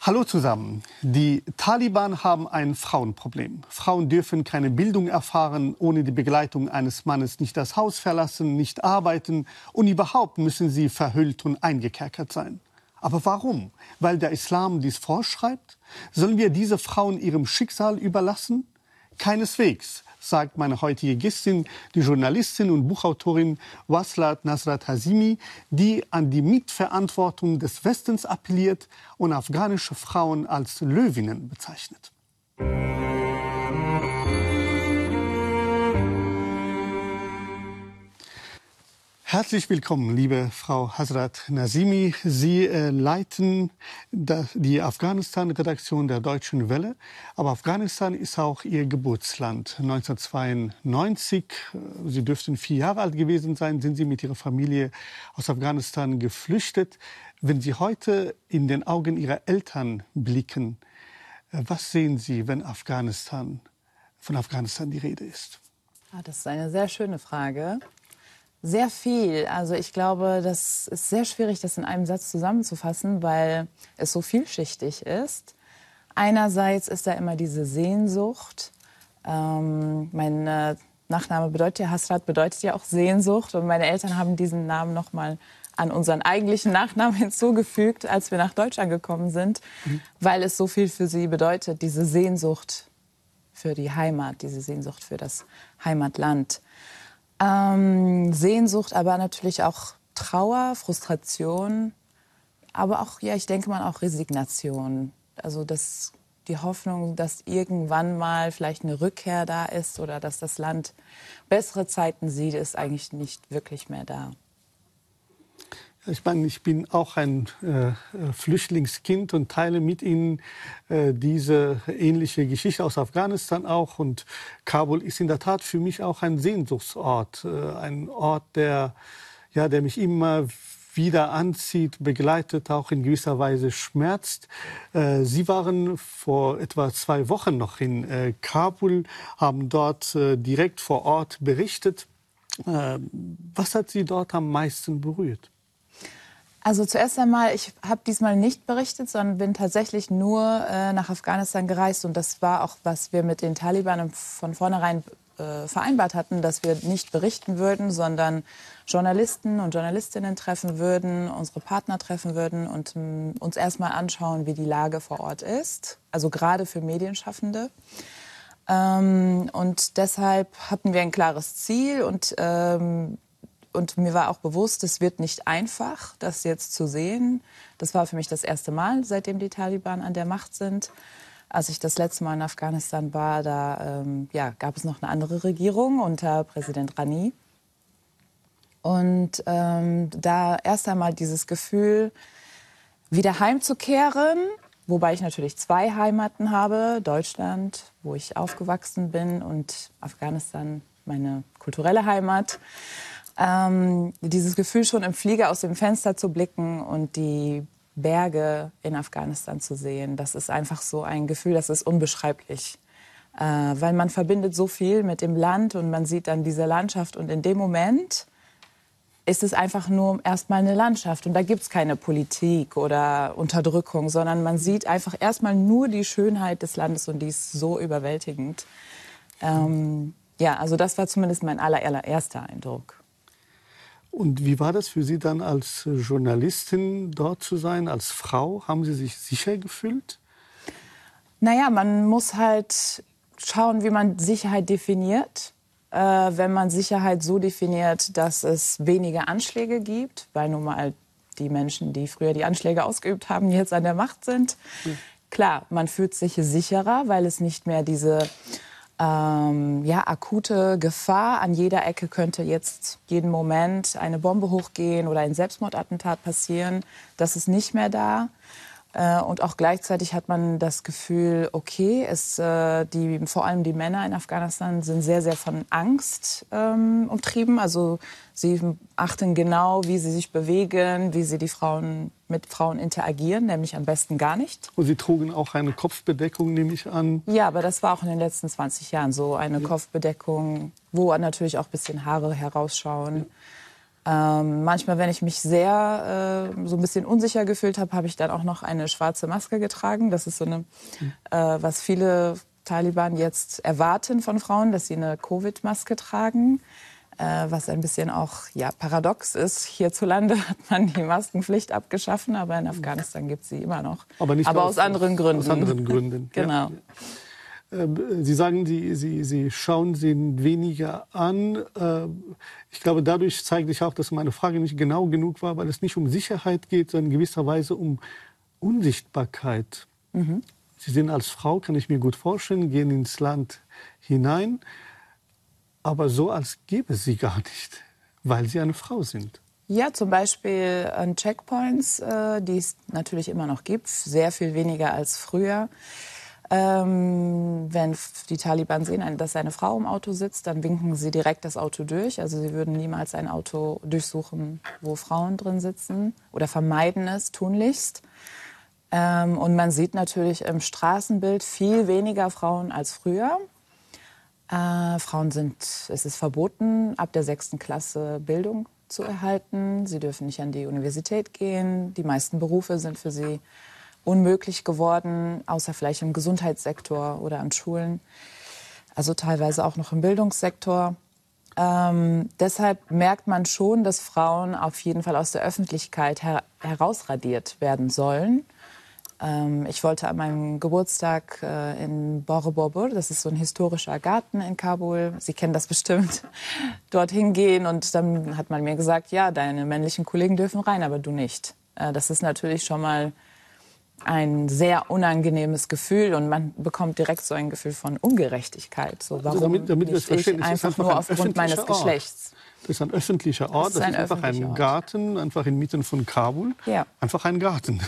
Hallo zusammen. Die Taliban haben ein Frauenproblem. Frauen dürfen keine Bildung erfahren, ohne die Begleitung eines Mannes nicht das Haus verlassen, nicht arbeiten und überhaupt müssen sie verhüllt und eingekerkert sein. Aber warum? Weil der Islam dies vorschreibt? Sollen wir diese Frauen ihrem Schicksal überlassen? Keineswegs, sagt meine heutige Gästin, die Journalistin und Buchautorin Waslat Nasrat Hazimi, die an die Mitverantwortung des Westens appelliert und afghanische Frauen als Löwinnen bezeichnet. Herzlich willkommen, liebe Frau Hasrat Nazimi. Sie leiten die Afghanistan-Redaktion der Deutschen Welle. Aber Afghanistan ist auch Ihr Geburtsland. 1992, Sie dürften 4 Jahre alt gewesen sein, sind Sie mit Ihrer Familie aus Afghanistan geflüchtet. Wenn Sie heute in den Augen Ihrer Eltern blicken, was sehen Sie, wenn von Afghanistan die Rede ist? Das ist eine sehr schöne Frage. Sehr viel. Also ich glaube, das ist sehr schwierig, das in einem Satz zusammenzufassen, weil es so vielschichtig ist. Einerseits ist da immer diese Sehnsucht. Mein Nachname bedeutet ja, Hasrat bedeutet ja auch Sehnsucht. Und meine Eltern haben diesen Namen noch mal an unseren eigentlichen Nachnamen hinzugefügt, als wir nach Deutschland gekommen sind, weil es so viel für sie bedeutet, diese Sehnsucht für die Heimat, diese Sehnsucht für das Heimatland. Sehnsucht, aber natürlich auch Trauer, Frustration, aber auch, ja, ich denke mal auch Resignation. Also die Hoffnung, dass irgendwann mal vielleicht eine Rückkehr da ist oder dass das Land bessere Zeiten sieht, ist eigentlich nicht wirklich mehr da. Ich meine, ich bin auch ein Flüchtlingskind und teile mit Ihnen diese ähnliche Geschichte aus Afghanistan auch. Und Kabul ist in der Tat für mich auch ein Sehnsuchtsort, ein Ort, der mich immer wieder anzieht, begleitet, auch in gewisser Weise schmerzt. Sie waren vor etwa 2 Wochen noch in Kabul, haben dort direkt vor Ort berichtet. Was hat Sie dort am meisten berührt? Also zuerst einmal, ich habe diesmal nicht berichtet, sondern bin tatsächlich nur nach Afghanistan gereist. Und das war auch, was wir mit den Taliban von vornherein vereinbart hatten, dass wir nicht berichten würden, sondern Journalisten und Journalistinnen treffen würden, unsere Partner treffen würden und uns erstmal anschauen, wie die Lage vor Ort ist. Also gerade für Medienschaffende. Und deshalb hatten wir ein klares Ziel und mir war auch bewusst, es wird nicht einfach, das jetzt zu sehen. Das war für mich das erste Mal, seitdem die Taliban an der Macht sind. Als ich das letzte Mal in Afghanistan war, da gab es noch eine andere Regierung unter Präsident Ghani. Und da erst einmal dieses Gefühl, wieder heimzukehren, wobei ich natürlich 2 Heimaten habe. Deutschland, wo ich aufgewachsen bin, und Afghanistan, meine kulturelle Heimat. Dieses Gefühl, schon im Flieger aus dem Fenster zu blicken und die Berge in Afghanistan zu sehen, das ist einfach so ein Gefühl, das ist unbeschreiblich. Weil man verbindet so viel mit dem Land und man sieht dann diese Landschaft und in dem Moment ist es einfach nur erstmal eine Landschaft und da gibt es keine Politik oder Unterdrückung, sondern man sieht einfach erstmal nur die Schönheit des Landes und die ist so überwältigend. Also das war zumindest mein allererster Eindruck. Und wie war das für Sie dann als Journalistin dort zu sein, als Frau? Haben Sie sich sicher gefühlt? Naja, man muss halt schauen, wie man Sicherheit definiert. Wenn man Sicherheit so definiert, dass es weniger Anschläge gibt, weil nun mal die Menschen, die früher die Anschläge ausgeübt haben, jetzt an der Macht sind. Ja. Klar, man fühlt sich sicherer, weil es nicht mehr diese akute Gefahr. An jeder Ecke könnte jetzt jeden Moment eine Bombe hochgehen oder ein Selbstmordattentat passieren. Das ist nicht mehr da. Und auch gleichzeitig hat man das Gefühl, okay, vor allem die Männer in Afghanistan sind sehr, sehr von Angst umtrieben. Also sie achten genau, wie sie sich bewegen, wie sie mit Frauen interagieren, nämlich am besten gar nicht. Und Sie trugen auch eine Kopfbedeckung, nehme ich an. Ja, aber das war auch in den letzten 20 Jahren so, eine Kopfbedeckung, wo natürlich auch ein bisschen Haare herausschauen. Manchmal, wenn ich mich sehr so ein bisschen unsicher gefühlt habe, habe ich dann auch noch eine schwarze Maske getragen. Das ist so eine, was viele Taliban jetzt erwarten von Frauen, dass sie eine Covid-Maske tragen. Was ein bisschen auch paradox ist. Hierzulande hat man die Maskenpflicht abgeschaffen, aber in Afghanistan gibt es sie immer noch. Aber aus anderen Gründen. Aus anderen Gründen. Genau. Ja. Sie sagen, Sie schauen sie weniger an. Ich glaube, dadurch zeigt sich auch, dass meine Frage nicht genau genug war, weil es nicht um Sicherheit geht, sondern in gewisser Weise um Unsichtbarkeit. Sie sind als Frau, kann ich mir gut vorstellen, gehen ins Land hinein. Aber so, als gäbe es sie gar nicht, weil sie eine Frau sind. Ja, zum Beispiel an Checkpoints, die es natürlich immer noch gibt, sehr viel weniger als früher. Wenn die Taliban sehen, dass eine Frau im Auto sitzt, dann winken sie direkt das Auto durch. Also sie würden niemals ein Auto durchsuchen, wo Frauen drin sitzen oder vermeiden es tunlichst. Und man sieht natürlich im Straßenbild viel weniger Frauen als früher. Es ist verboten, ab der 6. Klasse Bildung zu erhalten. Sie dürfen nicht an die Universität gehen. Die meisten Berufe sind für sie unmöglich geworden, außer vielleicht im Gesundheitssektor oder an Schulen. Also teilweise auch noch im Bildungssektor. Deshalb merkt man schon, dass Frauen auf jeden Fall aus der Öffentlichkeit herausradiert werden sollen. Ich wollte an meinem Geburtstag in Bore-Bobur, das ist so ein historischer Garten in Kabul, Sie kennen das bestimmt, dorthin gehen. Und dann hat man mir gesagt, ja, deine männlichen Kollegen dürfen rein, aber du nicht. Das ist natürlich schon mal ein sehr unangenehmes Gefühl und man bekommt direkt so ein Gefühl von Ungerechtigkeit. So, warum damit nicht ich einfach nur aufgrund meines Geschlechts? Das ist ein öffentlicher Ort, das ist einfach ein Garten, einfach inmitten von Kabul. Ja. Einfach ein Garten.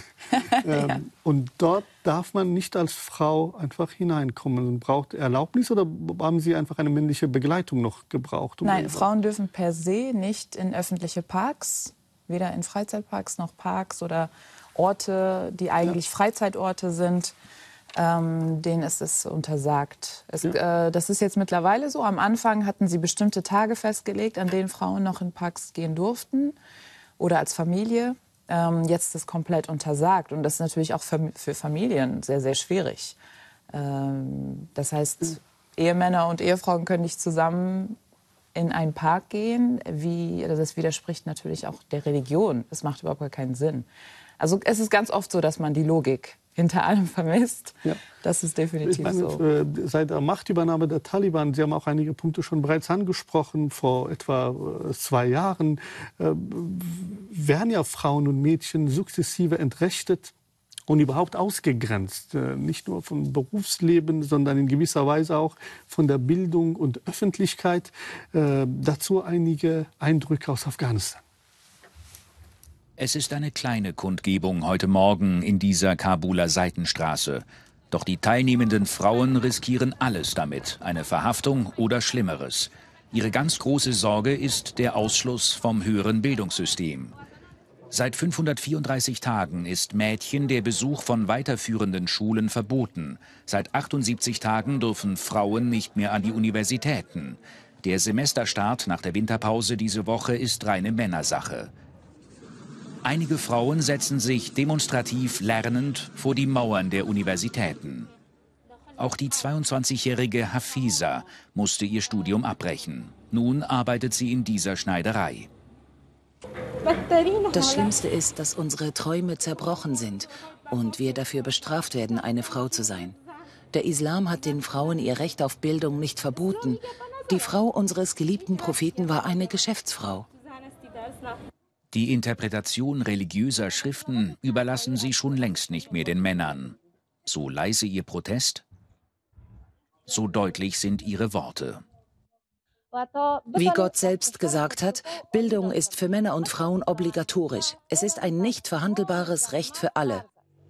Ja. Und dort darf man nicht als Frau einfach hineinkommen. Man braucht Erlaubnis oder haben Sie einfach eine männliche Begleitung noch gebraucht? Nein, Frauen dürfen per se nicht in öffentliche Parks, weder in Freizeitparks noch Parks oder Orte, die eigentlich Freizeitorte sind. Denen ist es untersagt. Das ist jetzt mittlerweile so. Am Anfang hatten sie bestimmte Tage festgelegt, an denen Frauen noch in Parks gehen durften oder als Familie. Jetzt ist es komplett untersagt. Und das ist natürlich auch für Familien sehr, sehr schwierig. Das heißt, Ehemänner und Ehefrauen können nicht zusammen in einen Park gehen. Das widerspricht natürlich auch der Religion. Das macht überhaupt gar keinen Sinn. Also es ist ganz oft so, dass man die Logik hinter allem vermisst. Ja. Das ist definitiv so. Seit der Machtübernahme der Taliban, Sie haben auch einige Punkte schon bereits angesprochen, vor etwa 2 Jahren, werden ja Frauen und Mädchen sukzessive entrechtet und überhaupt ausgegrenzt. Nicht nur vom Berufsleben, sondern in gewisser Weise auch von der Bildung und Öffentlichkeit. Dazu einige Eindrücke aus Afghanistan. Es ist eine kleine Kundgebung heute Morgen in dieser Kabuler Seitenstraße. Doch die teilnehmenden Frauen riskieren alles damit, eine Verhaftung oder Schlimmeres. Ihre ganz große Sorge ist der Ausschluss vom höheren Bildungssystem. Seit 534 Tagen ist Mädchen der Besuch von weiterführenden Schulen verboten. Seit 78 Tagen dürfen Frauen nicht mehr an die Universitäten. Der Semesterstart nach der Winterpause diese Woche ist reine Männersache. Einige Frauen setzen sich demonstrativ lernend vor die Mauern der Universitäten. Auch die 22-jährige Hafiza musste ihr Studium abbrechen. Nun arbeitet sie in dieser Schneiderei. Das Schlimmste ist, dass unsere Träume zerbrochen sind und wir dafür bestraft werden, eine Frau zu sein. Der Islam hat den Frauen ihr Recht auf Bildung nicht verboten. Die Frau unseres geliebten Propheten war eine Geschäftsfrau. Die Interpretation religiöser Schriften überlassen sie schon längst nicht mehr den Männern. So leise ihr Protest, so deutlich sind ihre Worte. Wie Gott selbst gesagt hat, Bildung ist für Männer und Frauen obligatorisch. Es ist ein nicht verhandelbares Recht für alle.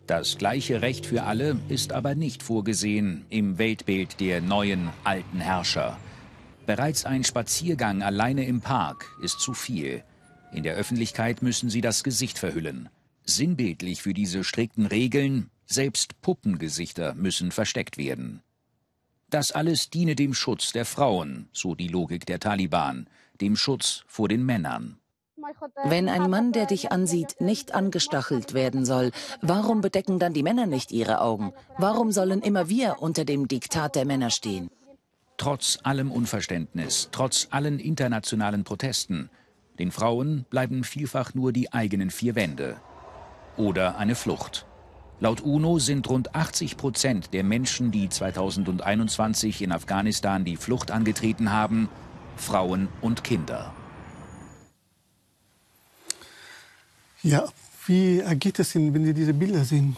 Das gleiche Recht für alle ist aber nicht vorgesehen im Weltbild der neuen, alten Herrscher. Bereits ein Spaziergang alleine im Park ist zu viel. In der Öffentlichkeit müssen sie das Gesicht verhüllen. Sinnbildlich für diese strikten Regeln, selbst Puppengesichter müssen versteckt werden. Das alles diene dem Schutz der Frauen, so die Logik der Taliban, dem Schutz vor den Männern. Wenn ein Mann, der dich ansieht, nicht angestachelt werden soll, warum bedecken dann die Männer nicht ihre Augen? Warum sollen immer wir unter dem Diktat der Männer stehen? Trotz allem Unverständnis, trotz allen internationalen Protesten, den Frauen bleiben vielfach nur die eigenen vier Wände. Oder eine Flucht. Laut UNO sind rund 80% der Menschen, die 2021 in Afghanistan die Flucht angetreten haben, Frauen und Kinder. Ja, wie ergeht es Ihnen, wenn Sie diese Bilder sehen?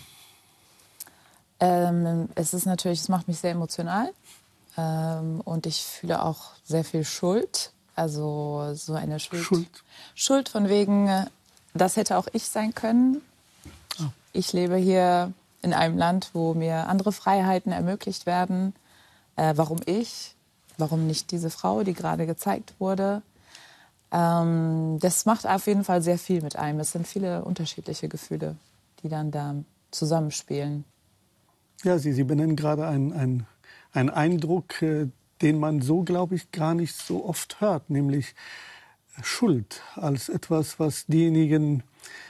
Es macht mich sehr emotional. Und ich fühle auch sehr viel Schuld. Also so eine Schuld. Schuld von wegen, das hätte auch ich sein können. Oh. Ich lebe hier in einem Land, wo mir andere Freiheiten ermöglicht werden. Warum ich? Warum nicht diese Frau, die gerade gezeigt wurde? Das macht auf jeden Fall sehr viel mit einem. Es sind viele unterschiedliche Gefühle, die dann da zusammenspielen. Ja, Sie benennen gerade einen Eindruck, den man so, glaube ich, gar nicht so oft hört, nämlich Schuld als etwas, was diejenigen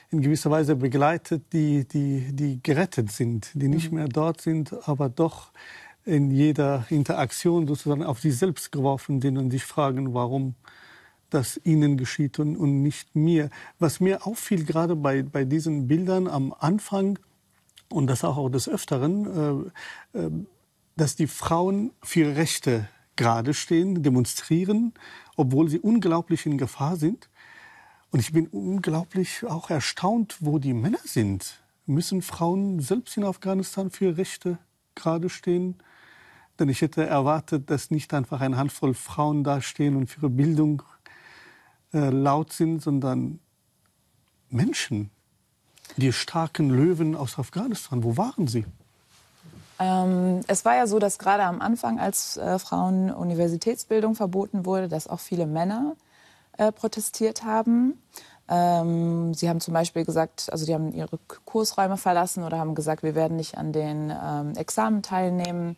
in gewisser Weise begleitet, die gerettet sind, die nicht mehr dort sind, aber doch in jeder Interaktion sozusagen auf sich selbst geworfen sind und sich fragen, warum das ihnen geschieht und nicht mir. Was mir auffiel, gerade bei diesen Bildern am Anfang und das auch des Öfteren, dass die Frauen für ihre Rechte gerade stehen, demonstrieren, obwohl sie unglaublich in Gefahr sind. Und ich bin unglaublich auch erstaunt, wo die Männer sind. Müssen Frauen selbst in Afghanistan für ihre Rechte gerade stehen? Denn ich hätte erwartet, dass nicht einfach eine Handvoll Frauen dastehen und für ihre Bildung laut sind, sondern Menschen, die starken Löwen aus Afghanistan. Wo waren sie? Es war ja so, dass gerade am Anfang, als Frauen Universitätsbildung verboten wurde, dass auch viele Männer protestiert haben. Sie haben zum Beispiel gesagt, also die haben ihre Kursräume verlassen oder haben gesagt, wir werden nicht an den Examen teilnehmen.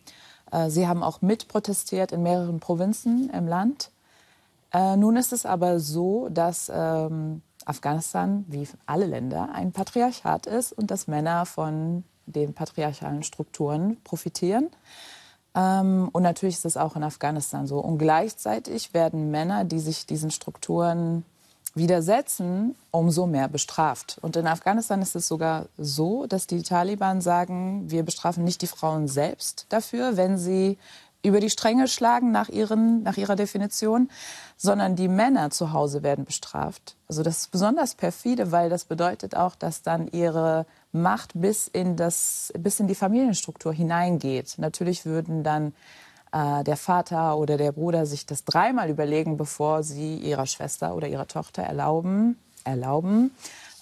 Sie haben auch mitprotestiert in mehreren Provinzen im Land. Nun ist es aber so, dass Afghanistan, wie alle Länder, ein Patriarchat ist und dass Männer von den patriarchalen Strukturen profitieren. Und natürlich ist es auch in Afghanistan so. Und gleichzeitig werden Männer, die sich diesen Strukturen widersetzen, umso mehr bestraft. Und in Afghanistan ist es sogar so, dass die Taliban sagen, wir bestrafen nicht die Frauen selbst dafür, wenn sie über die Stränge schlagen nach ihrer Definition, sondern die Männer zu Hause werden bestraft. Also das ist besonders perfide, weil das bedeutet auch, dass dann ihre Macht bis in die Familienstruktur hineingeht. Natürlich würden dann der Vater oder der Bruder sich das dreimal überlegen, bevor sie ihrer Schwester oder ihrer Tochter erlauben,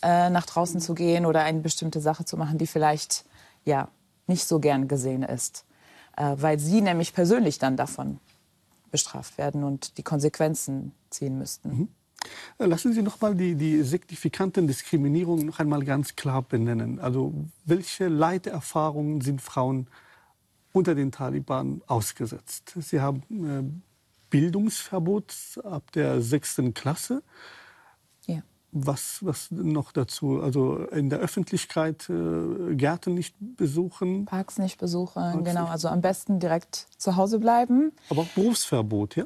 nach draußen zu gehen oder eine bestimmte Sache zu machen, die vielleicht nicht so gern gesehen ist. Weil sie nämlich persönlich dann davon bestraft werden und die Konsequenzen ziehen müssten. Lassen Sie noch mal die signifikanten Diskriminierungen noch einmal ganz klar benennen. Also welche Leiterfahrungen sind Frauen unter den Taliban ausgesetzt? Sie haben Bildungsverbot ab der 6. Klasse. Ja. Was noch dazu? Also in der Öffentlichkeit Gärten nicht besuchen? Parks nicht besuchen, genau. Also am besten direkt zu Hause bleiben. Aber auch Berufsverbot, ja?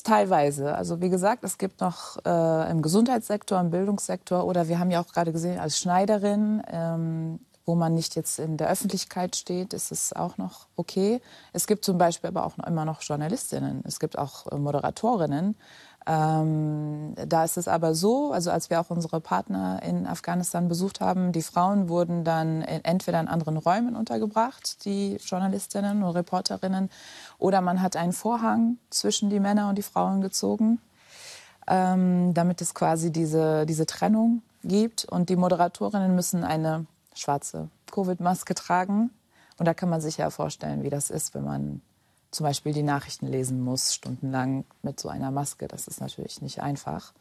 Teilweise. Also wie gesagt, es gibt noch im Gesundheitssektor, im Bildungssektor oder wir haben ja auch gerade gesehen, als Schneiderin, wo man nicht jetzt in der Öffentlichkeit steht, ist es auch noch okay. Es gibt zum Beispiel aber auch immer noch Journalistinnen. Es gibt auch Moderatorinnen. Da ist es aber so, also als wir auch unsere Partner in Afghanistan besucht haben, die Frauen wurden dann entweder in anderen Räumen untergebracht, die Journalistinnen oder Reporterinnen, oder man hat einen Vorhang zwischen die Männer und die Frauen gezogen, damit es quasi diese Trennung gibt. Und die Moderatorinnen müssen eine schwarze Covid-Maske tragen. Und da kann man sich ja vorstellen, wie das ist, wenn man zum Beispiel die Nachrichten lesen muss, stundenlang mit so einer Maske. Das ist natürlich nicht einfach.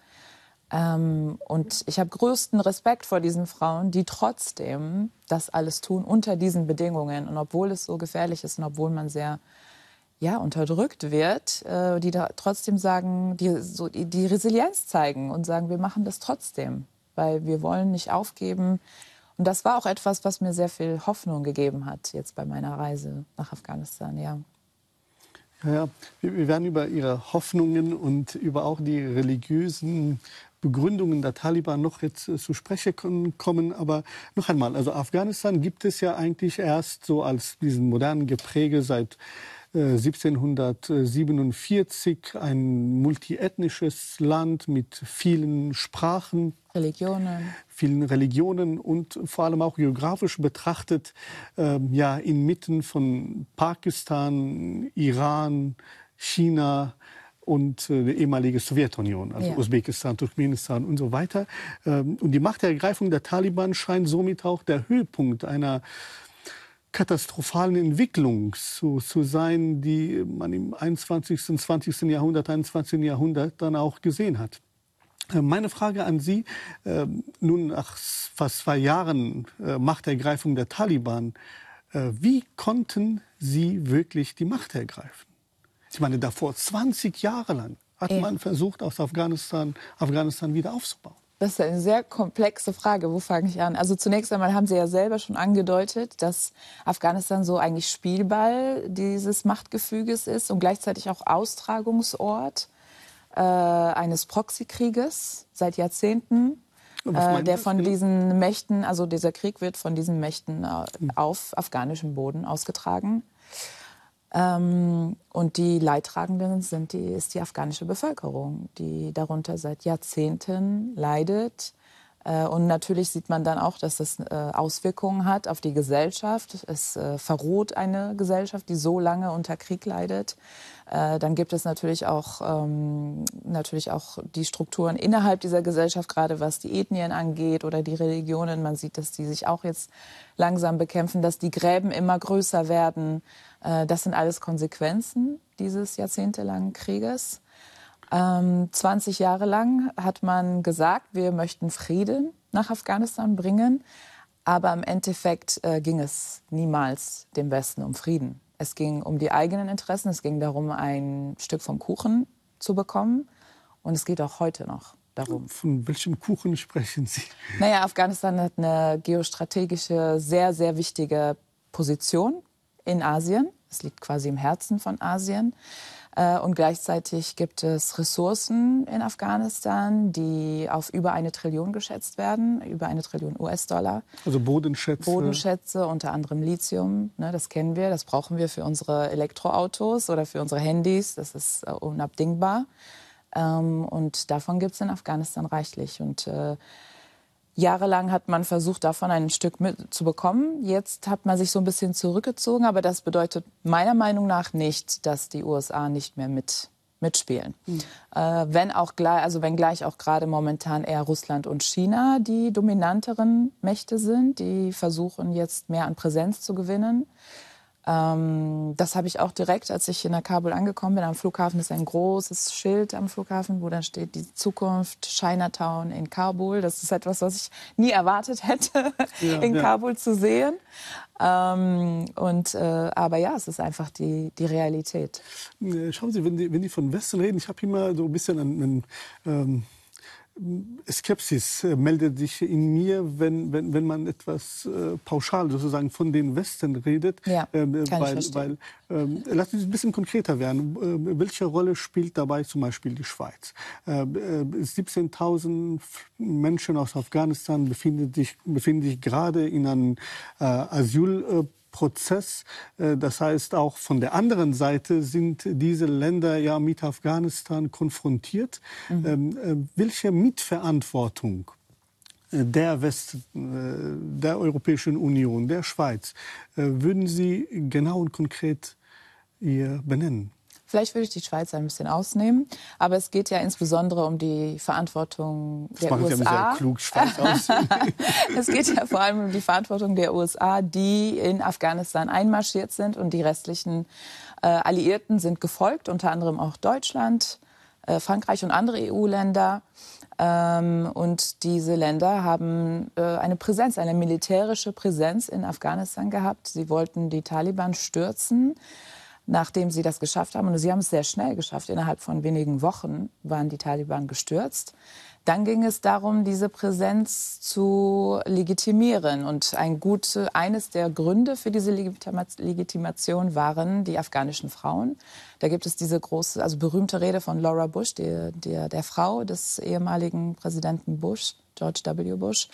Und ich habe größten Respekt vor diesen Frauen, die trotzdem das alles tun unter diesen Bedingungen. Und obwohl es so gefährlich ist und obwohl man sehr unterdrückt wird, die da trotzdem sagen, die Resilienz zeigen und sagen, wir machen das trotzdem, weil wir wollen nicht aufgeben. Und das war auch etwas, was mir sehr viel Hoffnung gegeben hat jetzt bei meiner Reise nach Afghanistan, ja. Ja, wir werden über Ihre Hoffnungen und über auch die religiösen Begründungen der Taliban noch jetzt zu sprechen kommen. Aber noch einmal, also Afghanistan gibt es ja eigentlich erst so als diesen modernen Gepräge seit 1747, ein multiethnisches Land mit vielen Sprachen, vielen Religionen und vor allem auch geografisch betrachtet inmitten von Pakistan, Iran, China und die ehemalige Sowjetunion, also Usbekistan, Turkmenistan und so weiter. Und die Machtergreifung der Taliban scheint somit auch der Höhepunkt einer katastrophalen Entwicklung zu sein, die man im 21. und 20. Jahrhundert, 21. Jahrhundert dann auch gesehen hat. Meine Frage an Sie, nun nach fast 2 Jahren Machtergreifung der Taliban, wie konnten Sie wirklich die Macht ergreifen? Ich meine, davor 20 Jahre lang hat man versucht, aus Afghanistan wieder aufzubauen. Das ist eine sehr komplexe Frage. Wo fange ich an? Also zunächst einmal haben Sie ja selber schon angedeutet, dass Afghanistan so eigentlich Spielball dieses Machtgefüges ist und gleichzeitig auch Austragungsort eines Proxykrieges seit Jahrzehnten, der von diesen Mächten, also dieser Krieg wird von diesen Mächten auf afghanischem Boden ausgetragen. Und die Leidtragenden ist die afghanische Bevölkerung, die darunter seit Jahrzehnten leidet. Und natürlich sieht man dann auch, dass das Auswirkungen hat auf die Gesellschaft. Es verroht eine Gesellschaft, die so lange unter Krieg leidet. Dann gibt es natürlich auch die Strukturen innerhalb dieser Gesellschaft, gerade was die Ethnien angeht oder die Religionen. Man sieht, dass die sich auch jetzt langsam bekämpfen, dass die Gräben immer größer werden. Das sind alles Konsequenzen dieses jahrzehntelangen Krieges. 20 Jahre lang hat man gesagt, wir möchten Frieden nach Afghanistan bringen. Aber im Endeffekt ging es niemals dem Westen um Frieden. Es ging um die eigenen Interessen. Es ging darum, ein Stück vom Kuchen zu bekommen. Und es geht auch heute noch darum. Von welchem Kuchen sprechen Sie? Naja, Afghanistan hat eine geostrategische, sehr, sehr wichtige Position in Asien. Es liegt quasi im Herzen von Asien. Und gleichzeitig gibt es Ressourcen in Afghanistan, die auf über 1 Trillion geschätzt werden, über 1 Trillion US-Dollar. Also Bodenschätze. Bodenschätze, unter anderem Lithium, ne, das kennen wir, das brauchen wir für unsere Elektroautos oder für unsere Handys, das ist unabdingbar. Und davon gibt es in Afghanistan reichlich. Und jahrelang hat man versucht, davon ein Stück mitzubekommen. Jetzt hat man sich so ein bisschen zurückgezogen, aber das bedeutet meiner Meinung nach nicht, dass die USA nicht mehr mitspielen. Wenngleich auch gerade momentan eher Russland und China die dominanteren Mächte sind, die versuchen jetzt mehr an Präsenz zu gewinnen. Das habe ich auch direkt, als ich in Kabul angekommen bin. Am Flughafen ist ein großes Schild am Flughafen, wo dann steht die Zukunft Chinatown in Kabul. Das ist etwas, was ich nie erwartet hätte, Kabul zu sehen. Aber ja, es ist einfach die Realität. Schauen Sie, wenn die von Westen reden, ich habe immer so ein bisschen Skepsis meldet sich in mir, wenn man etwas pauschal sozusagen von den Westen redet. Ja, kann ich verstehen. Lassen Sie es ein bisschen konkreter werden. Welche Rolle spielt dabei zum Beispiel die Schweiz? 17.000 Menschen aus Afghanistan befinden sich gerade in einem Asylprozess. Das heißt, auch von der anderen Seite sind diese Länder ja mit Afghanistan konfrontiert. Welche Mitverantwortung der Westen, der Europäischen Union, der Schweiz, würden Sie genau und konkret hier benennen? Vielleicht würde ich die Schweiz ein bisschen ausnehmen, aber es geht ja insbesondere um die Verantwortung der USA. Das machen Sie sehr klug, Schweiz aus. Es geht ja vor allem um die Verantwortung der USA, die in Afghanistan einmarschiert sind, und die restlichen Alliierten sind gefolgt, unter anderem auch Deutschland, Frankreich und andere EU-Länder. Und diese Länder haben eine militärische Präsenz in Afghanistan gehabt. Sie wollten die Taliban stürzen. nachdem sie das geschafft haben, und sie haben es sehr schnell geschafft, innerhalb von wenigen Wochen waren die Taliban gestürzt, dann ging es darum, diese Präsenz zu legitimieren. Und eines der Gründe für diese Legitimation waren die afghanischen Frauen. Da gibt es diese große, also berühmte Rede von Laura Bush, der Frau des ehemaligen Präsidenten Bush, George W. Bush.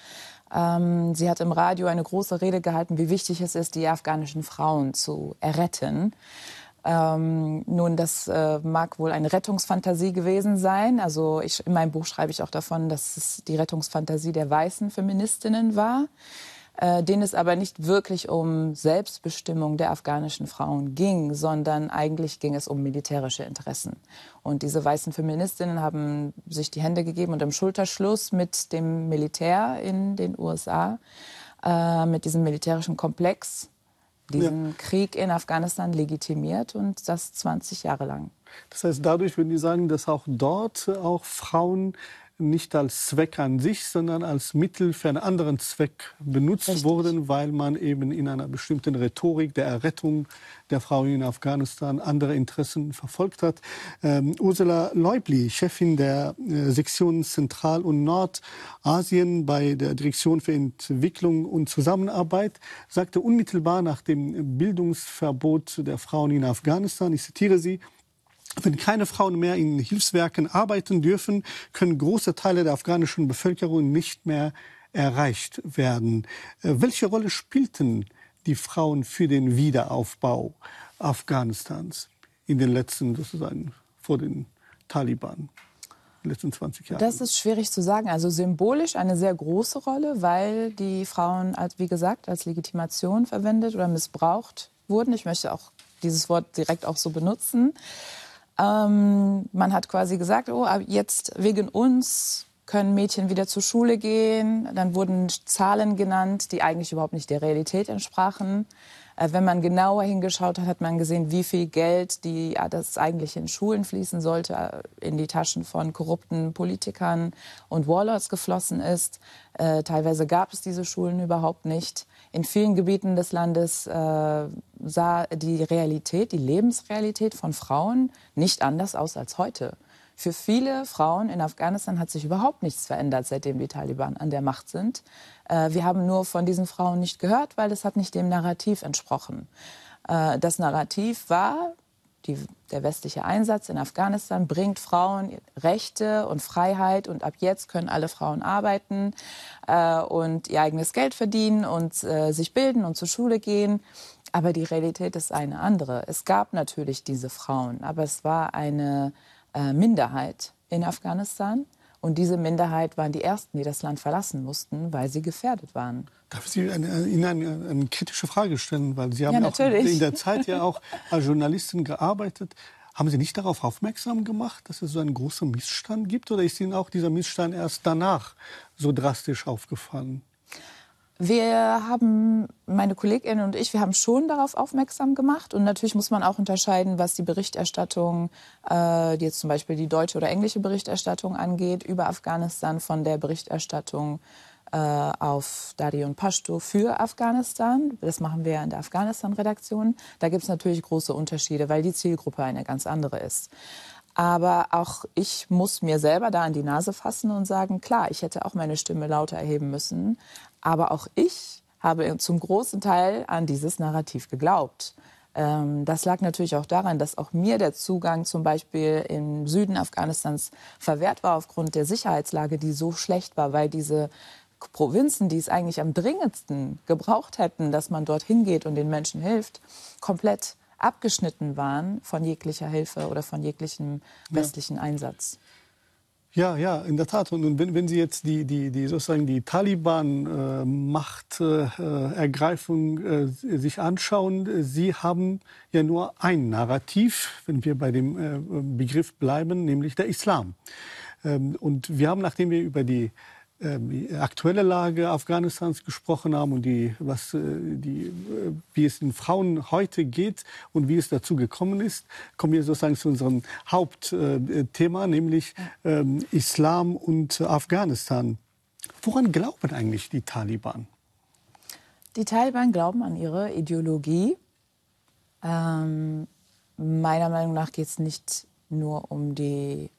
Sie hat im Radio eine große Rede gehalten, wie wichtig es ist, die afghanischen Frauen zu erretten. Nun, das mag wohl eine Rettungsfantasie gewesen sein. Also in meinem Buch schreibe ich auch davon, dass es die Rettungsfantasie der weißen Feministinnen war, denen es aber nicht wirklich um Selbstbestimmung der afghanischen Frauen ging, sondern eigentlich ging es um militärische Interessen. Und diese weißen Feministinnen haben sich die Hände gegeben und im Schulterschluss mit dem Militär in den USA, mit diesem militärischen Komplex, diesen Krieg in Afghanistan legitimiert, und das 20 Jahre lang. Das heißt, dadurch würden die sagen, dass auch dort auch Frauen nicht als Zweck an sich, sondern als Mittel für einen anderen Zweck benutzt wurden, weil man eben in einer bestimmten Rhetorik der Errettung der Frauen in Afghanistan andere Interessen verfolgt hat. Ursula Leubli, Chefin der Sektion Zentral- und Nordasien bei der Direktion für Entwicklung und Zusammenarbeit, sagte unmittelbar nach dem Bildungsverbot der Frauen in Afghanistan, ich zitiere sie: Wenn keine Frauen mehr in Hilfswerken arbeiten dürfen, können große Teile der afghanischen Bevölkerung nicht mehr erreicht werden. Welche Rolle spielten die Frauen für den Wiederaufbau Afghanistans in den letzten, sozusagen vor den Taliban, in den letzten 20 Jahren? Das ist schwierig zu sagen. Also symbolisch eine sehr große Rolle, weil die Frauen, wie gesagt, als Legitimation verwendet oder missbraucht wurden. Ich möchte auch dieses Wort direkt auch so benutzen. Man hat quasi gesagt, oh, jetzt wegen uns können Mädchen wieder zur Schule gehen. Dann wurden Zahlen genannt, die eigentlich überhaupt nicht der Realität entsprachen. Wenn man genauer hingeschaut hat, hat man gesehen, wie viel Geld das eigentlich in Schulen fließen sollte, in die Taschen von korrupten Politikern und Warlords geflossen ist. Teilweise gab es diese Schulen überhaupt nicht. In vielen Gebieten des Landes sah die Realität, die Lebensrealität von Frauen nicht anders aus als heute. Für viele Frauen in Afghanistan hat sich überhaupt nichts verändert, seitdem die Taliban an der Macht sind. Wir haben nur von diesen Frauen nicht gehört, weil es hat nicht dem Narrativ entsprochen. Das Narrativ war, der westliche Einsatz in Afghanistan bringt Frauen Rechte und Freiheit, und ab jetzt können alle Frauen arbeiten und ihr eigenes Geld verdienen und sich bilden und zur Schule gehen. Aber die Realität ist eine andere. Es gab natürlich diese Frauen, aber es war eine Minderheit in Afghanistan. Und diese Minderheit waren die Ersten, die das Land verlassen mussten, weil sie gefährdet waren. Darf ich Ihnen eine kritische Frage stellen? Weil Sie haben Ja, auch in der Zeit ja auch als Journalistin gearbeitet. Haben Sie nicht darauf aufmerksam gemacht, dass es so einen großen Missstand gibt? Oder ist Ihnen auch dieser Missstand erst danach so drastisch aufgefallen? Meine KollegInnen und ich, wir haben schon darauf aufmerksam gemacht. Und natürlich muss man auch unterscheiden, was die Berichterstattung, die jetzt zum Beispiel die deutsche oder englische Berichterstattung angeht, über Afghanistan, von der Berichterstattung auf Dari und Pashto für Afghanistan. Das machen wir in der Afghanistan-Redaktion. Da gibt es natürlich große Unterschiede, weil die Zielgruppe eine ganz andere ist. Aber auch ich muss mir selber da an die Nase fassen und sagen, klar, ich hätte auch meine Stimme lauter erheben müssen. Aber auch ich habe zum großen Teil an dieses Narrativ geglaubt. Das lag natürlich auch daran, dass auch mir der Zugang zum Beispiel im Süden Afghanistans verwehrt war aufgrund der Sicherheitslage, die so schlecht war, weil diese Provinzen, die es eigentlich am dringendsten gebraucht hätten, dass man dorthin geht und den Menschen hilft, komplett abgeschnitten waren von jeglicher Hilfe oder von jeglichem westlichen Einsatz. Ja, in der Tat. Und wenn Sie jetzt die Taliban-Machtergreifung sich anschauen, Sie haben ja nur ein Narrativ, wenn wir bei dem Begriff bleiben, nämlich der Islam. Und wir haben, nachdem wir über die aktuelle Lage Afghanistans gesprochen haben und wie es den Frauen heute geht und wie es dazu gekommen ist, kommen wir sozusagen zu unserem Hauptthema, nämlich Islam und Afghanistan. Woran glauben eigentlich die Taliban? Die Taliban glauben an ihre Ideologie. meiner Meinung nach geht es nicht nur um die,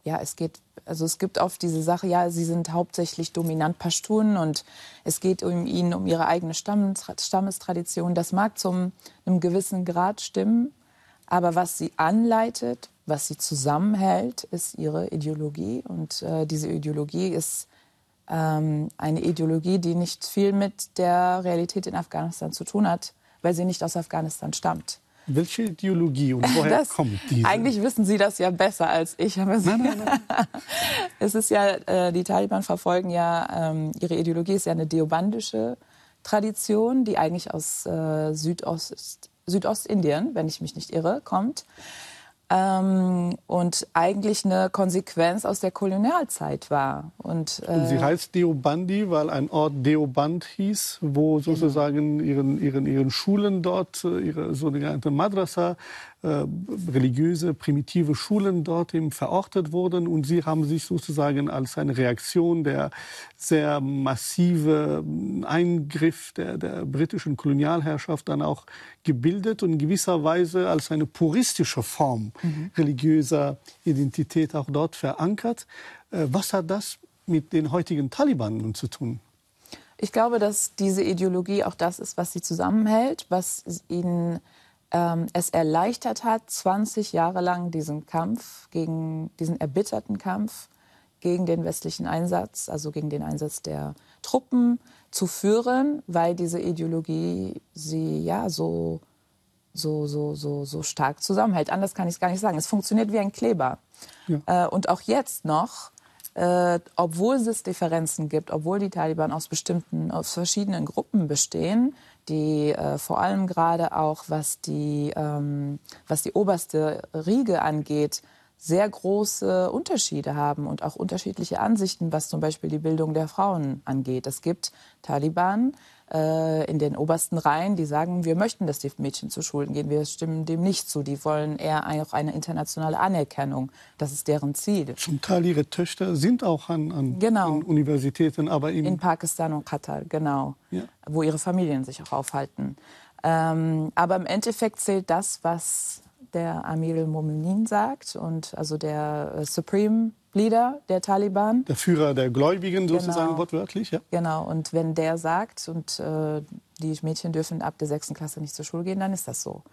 ja, es gibt oft diese Sache, ja, sie sind hauptsächlich dominant Pashtunen und es geht ihnen um ihre eigene Stammestradition. Das mag zu einem gewissen Grad stimmen, aber was sie anleitet, was sie zusammenhält, ist ihre Ideologie. Und diese Ideologie ist eine Ideologie, die nicht viel mit der Realität in Afghanistan zu tun hat, weil sie nicht aus Afghanistan stammt. Welche Ideologie und woher kommt diese? Eigentlich wissen Sie das ja besser als ich. Aber Nein. es ist ja, die Taliban verfolgen ja, ihre Ideologie ist ja eine deobandische Tradition, die eigentlich aus Südostindien, wenn ich mich nicht irre, kommt. Und eigentlich eine Konsequenz aus der Kolonialzeit war. Und sie heißt Deobandi, weil ein Ort Deoband hieß, wo sozusagen ihren Schulen dort, ihre sogenannte Madrasa, religiöse, primitive Schulen dort eben verortet wurden. Und sie haben sich sozusagen als eine Reaktion der sehr massive Eingriff der britischen Kolonialherrschaft dann auch gebildet und in gewisser Weise als eine puristische Form religiöser Identität auch dort verankert. Was hat das mit den heutigen Taliban nun zu tun? Ich glaube, dass diese Ideologie auch das ist, was sie zusammenhält, was ihnen es erleichtert hat, 20 Jahre lang diesen erbitterten Kampf gegen den westlichen Einsatz, also gegen den Einsatz der Truppen zu führen, weil diese Ideologie sie ja so stark zusammenhält. Anders kann ich es gar nicht sagen. Es funktioniert wie ein Kleber. Ja. Und auch jetzt noch, obwohl es Differenzen gibt, obwohl die Taliban aus verschiedenen Gruppen bestehen, die vor allem gerade auch, was die oberste Riege angeht, sehr große Unterschiede haben und auch unterschiedliche Ansichten, was zum Beispiel die Bildung der Frauen angeht. Es gibt Taliban in den obersten Reihen, die sagen, wir möchten, dass die Mädchen zu Schulen gehen. Wir stimmen dem nicht zu. Die wollen eher auch eine internationale Anerkennung. Das ist deren Ziel. Zum Teil ihre Töchter sind auch an Universitäten, aber in Pakistan und Katar, genau, ja. Wo ihre Familien sich auch aufhalten. Aber im Endeffekt zählt das, was der Amir al-Mominin sagt, und also der Supreme Leader der Taliban. Der Führer der Gläubigen sozusagen, wortwörtlich. Ja. Genau, und wenn der sagt, und die Mädchen dürfen ab der 6. Klasse nicht zur Schule gehen, dann ist das so.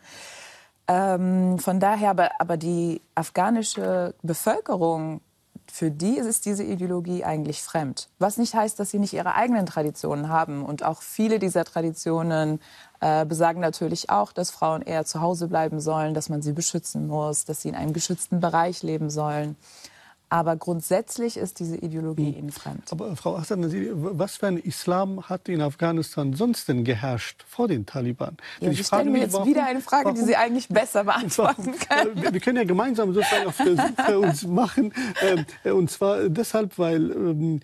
Von daher, aber die afghanische Bevölkerung, für die ist diese Ideologie eigentlich fremd. Was nicht heißt, dass sie nicht ihre eigenen Traditionen haben. Und auch viele dieser Traditionen besagen natürlich auch, dass Frauen eher zu Hause bleiben sollen, dass man sie beschützen muss, dass sie in einem geschützten Bereich leben sollen. Aber grundsätzlich ist diese Ideologie ihnen fremd. Aber Frau Hassan, was für ein Islam hat in Afghanistan sonst denn geherrscht vor den Taliban? Ja, ich frage mir jetzt wieder eine Frage, die Sie eigentlich besser beantworten können. Wir können ja gemeinsam sozusagen auf der Suche uns machen. Und zwar deshalb, weil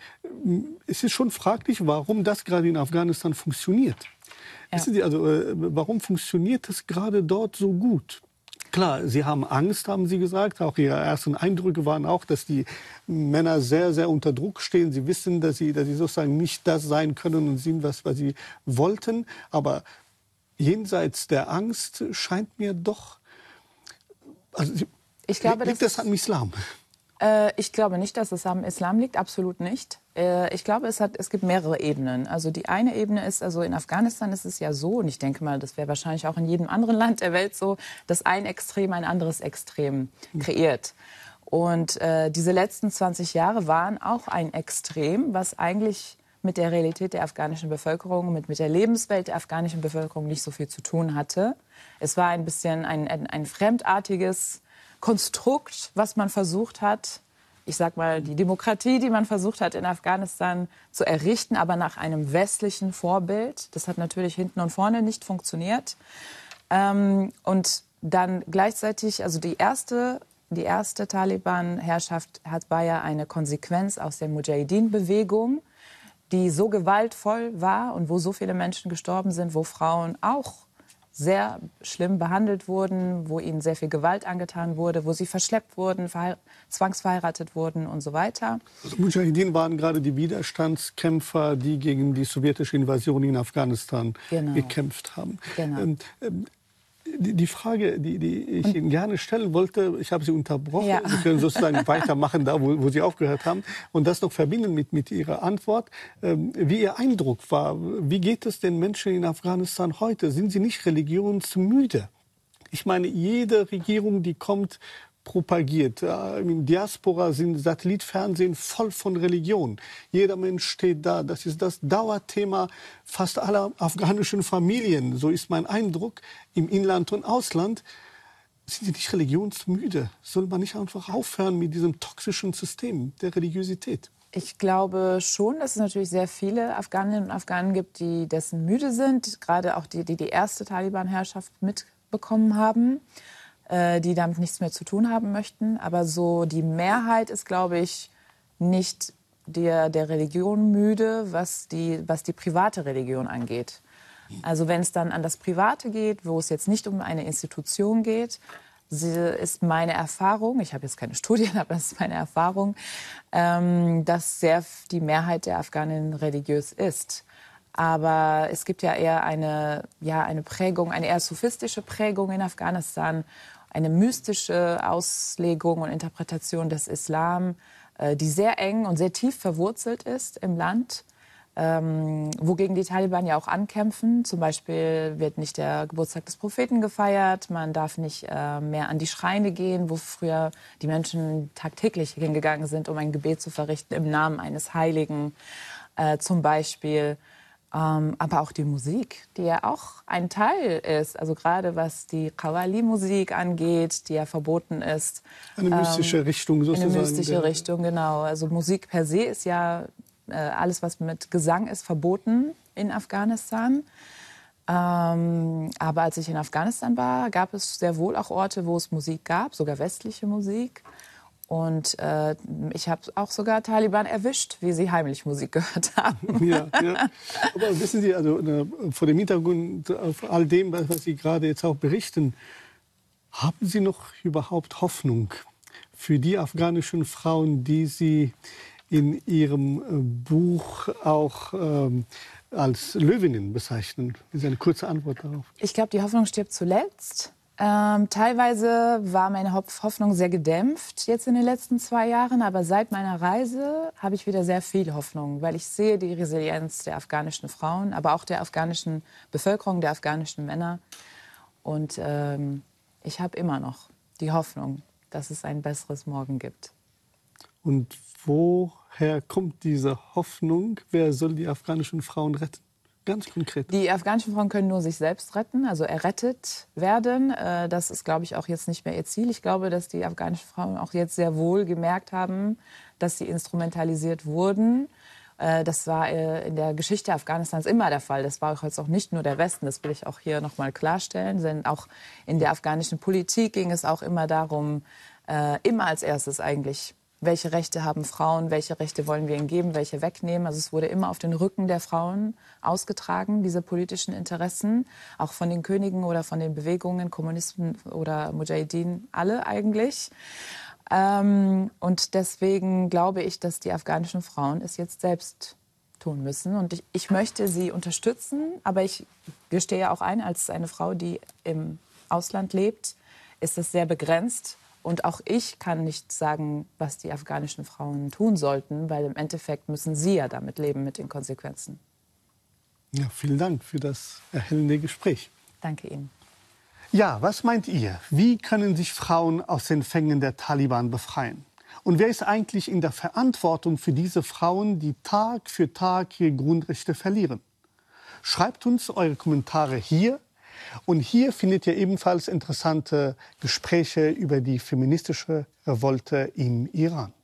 es ist schon fraglich, warum das gerade in Afghanistan funktioniert. Ja. Wissen Sie, also warum funktioniert es gerade dort so gut? Klar, sie haben Angst, haben sie gesagt. Auch ihre ersten Eindrücke waren auch, dass die Männer sehr, sehr unter Druck stehen. Sie wissen, dass sie sozusagen nicht das sein können und sind, was sie wollten. Aber jenseits der Angst scheint mir doch... Also, liegt das am Islam? Ich glaube nicht, dass es am Islam liegt, absolut nicht. Ich glaube, es gibt mehrere Ebenen. Also die eine Ebene ist, also in Afghanistan ist es ja so, und ich denke mal, das wäre wahrscheinlich auch in jedem anderen Land der Welt so, dass ein Extrem ein anderes Extrem kreiert. Und diese letzten 20 Jahre waren auch ein Extrem, was eigentlich mit der Realität der afghanischen Bevölkerung, mit der Lebenswelt der afghanischen Bevölkerung nicht so viel zu tun hatte. Es war ein bisschen ein fremdartiges Konstrukt, was man versucht hat, ich sag mal, die Demokratie, die man versucht hat in Afghanistan zu errichten, aber nach einem westlichen Vorbild. Das hat natürlich hinten und vorne nicht funktioniert. Und dann gleichzeitig, also die erste Taliban-Herrschaft war ja eine Konsequenz aus der Mujahideen-Bewegung, die so gewaltvoll war und wo so viele Menschen gestorben sind, wo Frauen auch sehr schlimm behandelt wurden, wo ihnen sehr viel Gewalt angetan wurde, wo sie verschleppt wurden, zwangsverheiratet wurden und so weiter. Also Mujahideen waren gerade die Widerstandskämpfer, die gegen die sowjetische Invasion in Afghanistan gekämpft haben. Genau. Die Frage, die ich Ihnen gerne stellen wollte, ich habe Sie unterbrochen. Ja. Sie können sozusagen weitermachen, da wo Sie aufgehört haben. Und das noch verbinden mit Ihrer Antwort. Wie Ihr Eindruck war, wie geht es den Menschen in Afghanistan heute? Sind sie nicht religionsmüde? Ich meine, jede Regierung, die kommt, propagiert. In Diaspora sind Satellitfernsehen voll von Religion. Jeder Mensch steht da. Das ist das Dauerthema fast aller afghanischen Familien. So ist mein Eindruck im Inland und Ausland. Sind sie nicht religionsmüde? Soll man nicht einfach aufhören mit diesem toxischen System der Religiosität? Ich glaube schon, dass es natürlich sehr viele Afghaninnen und Afghanen gibt, die dessen müde sind. Gerade auch die erste Taliban-Herrschaft mitbekommen haben, die damit nichts mehr zu tun haben möchten. Aber so die Mehrheit ist, glaube ich, nicht der Religion müde, was die private Religion angeht. Also wenn es dann an das Private geht, wo es jetzt nicht um eine Institution geht, ist meine Erfahrung, ich habe jetzt keine Studien, aber das ist meine Erfahrung, dass die Mehrheit der Afghaninnen religiös ist. Aber es gibt ja eher eine Prägung, eine eher sophistische Prägung in Afghanistan, eine mystische Auslegung und Interpretation des Islam, die sehr eng und sehr tief verwurzelt ist im Land, wogegen die Taliban ja auch ankämpfen. Zum Beispiel wird nicht der Geburtstag des Propheten gefeiert, man darf nicht mehr an die Schreine gehen, wo früher die Menschen tagtäglich hingegangen sind, um ein Gebet zu verrichten im Namen eines Heiligen zum Beispiel. Aber auch die Musik, die ja auch ein Teil ist, also gerade was die Qawwali-Musik angeht, die ja verboten ist. Eine mystische Richtung sozusagen. Eine mystische Richtung, genau. Also Musik per se ist ja alles, was mit Gesang ist, verboten in Afghanistan. Aber als ich in Afghanistan war, gab es sehr wohl auch Orte, wo es Musik gab, sogar westliche Musik. Und ich habe auch sogar Taliban erwischt, wie sie heimlich Musik gehört haben. Ja. Aber wissen Sie, also vor dem Hintergrund auf all dem, was Sie gerade jetzt auch berichten, haben Sie noch überhaupt Hoffnung für die afghanischen Frauen, die Sie in Ihrem Buch auch als Löwinnen bezeichnen? Das ist eine kurze Antwort darauf. Ich glaube, die Hoffnung stirbt zuletzt. Teilweise war meine Hoffnung sehr gedämpft jetzt in den letzten 2 Jahren. Aber seit meiner Reise habe ich wieder sehr viel Hoffnung, weil ich sehe die Resilienz der afghanischen Frauen, aber auch der afghanischen Bevölkerung, der afghanischen Männer. Und ich habe immer noch die Hoffnung, dass es ein besseres Morgen gibt. Und woher kommt diese Hoffnung? Wer soll die afghanischen Frauen retten? Ganz konkret. Die afghanischen Frauen können nur sich selbst retten, also errettet werden. Das ist, glaube ich, auch jetzt nicht mehr ihr Ziel. Ich glaube, dass die afghanischen Frauen auch jetzt sehr wohl gemerkt haben, dass sie instrumentalisiert wurden. Das war in der Geschichte Afghanistans immer der Fall. Das war jetzt auch nicht nur der Westen, das will ich auch hier noch mal klarstellen. Denn auch in der afghanischen Politik ging es auch immer darum, immer als erstes eigentlich, welche Rechte haben Frauen, welche Rechte wollen wir ihnen geben, welche wegnehmen. Also es wurde immer auf den Rücken der Frauen ausgetragen, diese politischen Interessen, auch von den Königen oder von den Bewegungen, Kommunisten oder Mujahideen, alle eigentlich. Und deswegen glaube ich, dass die afghanischen Frauen es jetzt selbst tun müssen. Und ich möchte sie unterstützen, aber ich gestehe auch ein, als eine Frau, die im Ausland lebt, ist es sehr begrenzt. Und auch ich kann nicht sagen, was die afghanischen Frauen tun sollten, weil im Endeffekt müssen sie ja damit leben, mit den Konsequenzen. Ja, vielen Dank für das erhellende Gespräch. Danke Ihnen. Ja, was meint ihr? Wie können sich Frauen aus den Fängen der Taliban befreien? Und wer ist eigentlich in der Verantwortung für diese Frauen, die Tag für Tag ihre Grundrechte verlieren? Schreibt uns eure Kommentare hier. Und hier findet ihr ebenfalls interessante Gespräche über die feministische Revolte im Iran.